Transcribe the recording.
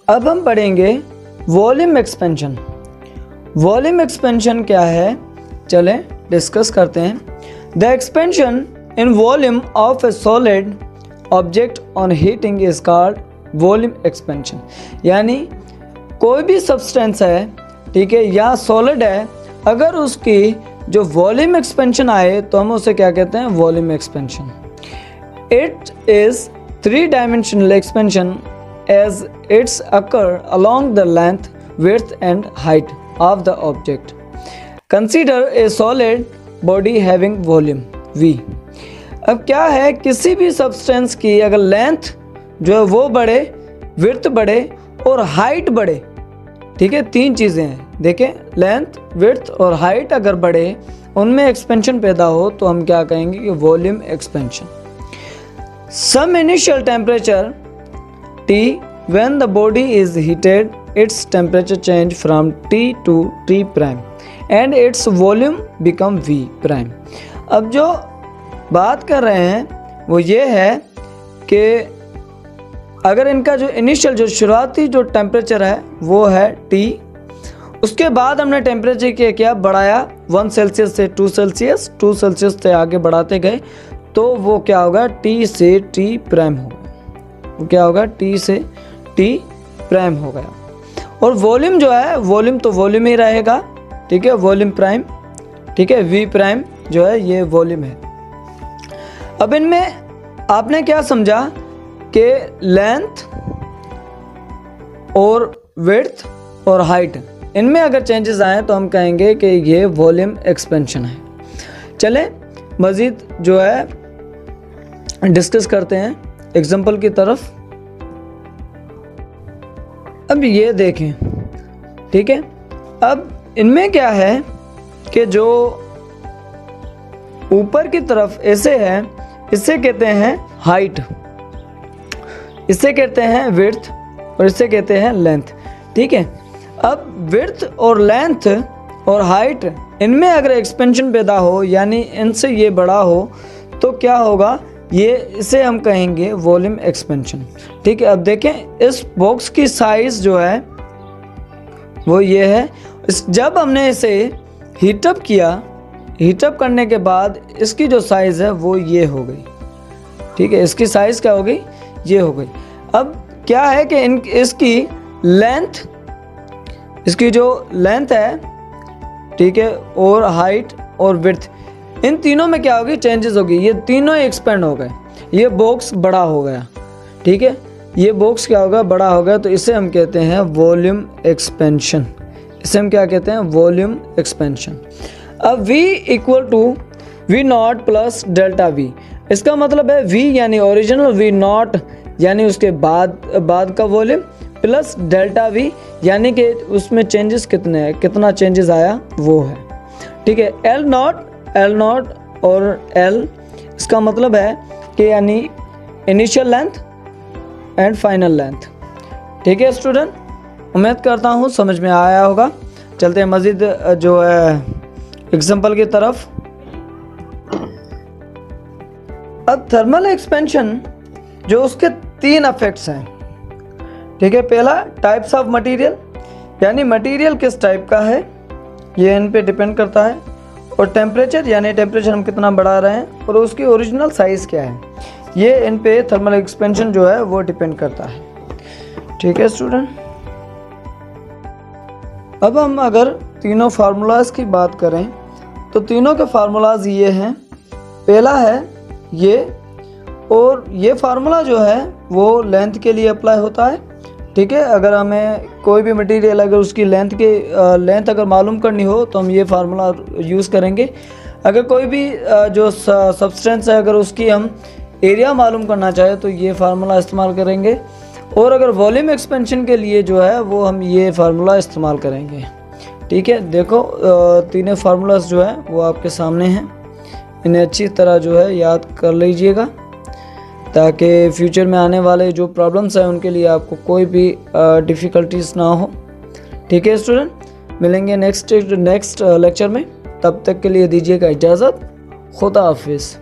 अब हम पढ़ेंगे वॉल्यूम एक्सपेंशन। वॉल्यूम एक्सपेंशन क्या है, चलें डिस्कस करते हैं। The expansion in volume of A solid object on heating is called volume expansion. यानी कोई भी सब्सटेंस है, ठीक है, या सॉलिड है, अगर उसकी जो वॉल्यूम एक्सपेंशन आए तो हम उसे क्या कहते हैं, volume expansion. It is 3 dimensional expansion as it's occur along the length, width and height of the object. Consider a solid body having volume V. अब क्या है, किसी भी सब्सटेंस की अगर लेंथ जो है वो बढ़े, विड्थ बढ़े और हाइट बढ़े, ठीक है, 3 चीज़ें हैं, देखें, लेंथ, विड्थ और हाइट अगर बढ़े, उनमें एक्सपेंशन पैदा हो तो हम क्या कहेंगे कि volume expansion. Some initial temperature T, when the body is heated, its temperature change from T to T prime and its volume become V prime। अब जो बात कर रहे हैं वो ये है कि अगर इनका जो इनिशियल जो शुरुआती जो टेम्परेचर है वो है T, उसके बाद हमने टेम्परेचर क्या बढ़ाया 1 सेल्सियस से 2 सेल्सियस, 2 सेल्सियस से आगे बढ़ाते गए तो वो क्या होगा, T से T प्राइम होगा। वो क्या होगा, T से T प्राइम हो गया। और वॉल्यूम जो है, वॉल्यूम तो वॉल्यूम ही रहेगा, ठीक है, वॉल्यूम प्राइम, ठीक है, V प्राइम जो है ये वॉल्यूम है। अब इनमें आपने क्या समझा कि लेंथ और विड्थ और हाइट, इनमें अगर चेंजेस आए तो हम कहेंगे कि ये वॉल्यूम एक्सपेंशन है। चलें मज़ीद जो है डिस्कस करते हैं एग्जाम्पल की तरफ। अब ये देखें, ठीक है, अब इनमें क्या है कि जो ऊपर की तरफ ऐसे है, इसे कहते हैं हाइट, इसे कहते हैं विड्थ और इसे कहते हैं लेंथ, ठीक है। अब विड्थ और लेंथ और हाइट, इनमें अगर एक्सपेंशन पैदा हो, यानी इनसे ये बड़ा हो, तो क्या होगा, ये इसे हम कहेंगे वॉल्यूम एक्सपेंशन, ठीक है। अब देखें इस बॉक्स की साइज़ जो है वो ये है। जब हमने इसे हीटअप किया, हीटअप करने के बाद इसकी जो साइज़ है वो ये हो गई, ठीक है, इसकी साइज़ क्या हो गई, ये हो गई। अब क्या है कि इसकी लेंथ, इसकी जो लेंथ है, ठीक है, और हाइट और विड्थ, इन तीनों में क्या होगी, चेंजेस होगी। ये तीनों एक्सपेंड हो गए, ये बॉक्स बड़ा हो गया, ठीक है, ये बॉक्स क्या होगा, बड़ा हो गया, तो इसे हम कहते हैं वॉल्यूम एक्सपेंशन। इसे हम क्या कहते हैं, वॉल्यूम एक्सपेंशन। अब V equal to V0 plus delta V, इसका मतलब है V यानी ओरिजिनल, V0 यानी उसके बाद का वॉल्यूम, प्लस डेल्टा V यानी कि उसमें चेंजेस कितने हैं, कितना चेंजेस आया वो है, ठीक है। L0 और L, इसका मतलब है कि यानी initial length and final length, ठीक है स्टूडेंट, उम्मीद करता हूँ समझ में आया होगा। चलते हैं मज़ीद जो है एग्जांपल की तरफ। अब थर्मल एक्सपेंशन जो उसके 3 इफेक्ट्स हैं, ठीक है। पहला टाइप्स ऑफ मटेरियल, यानी मटेरियल किस टाइप का है ये इन पे डिपेंड करता है, और टेम्परेचर यानी टेम्परेचर हम कितना बढ़ा रहे हैं, और उसकी ओरिजिनल साइज़ क्या है, ये इन पे थर्मल एक्सपेंशन जो है वो डिपेंड करता है, ठीक है स्टूडेंट। अब हम अगर तीनों फार्मूलाज की बात करें तो तीनों के फार्मूलाज ये हैं। पहला है ये, और ये फार्मूला जो है वो लेंथ के लिए अप्लाई होता है, ठीक है। अगर हमें कोई भी मटेरियल अगर उसकी लेंथ अगर मालूम करनी हो तो हम ये फार्मूला यूज़ करेंगे। अगर कोई भी जो सब्सटेंस है अगर उसकी हम एरिया मालूम करना चाहे तो ये फार्मूला इस्तेमाल करेंगे, और अगर वॉल्यूम एक्सपेंशन के लिए जो है वो हम ये फार्मूला इस्तेमाल करेंगे, ठीक है। देखो तीनों फार्मूलाज जो है वो आपके सामने हैं, इन्हें अच्छी तरह जो है याद कर लीजिएगा ताकि फ्यूचर में आने वाले जो प्रॉब्लम्स हैं उनके लिए आपको कोई भी डिफ़िकल्टीज ना हो, ठीक है स्टूडेंट। मिलेंगे नेक्स्ट लेक्चर में, तब तक के लिए दीजिएगा इजाज़त। खुदा हाफिज़।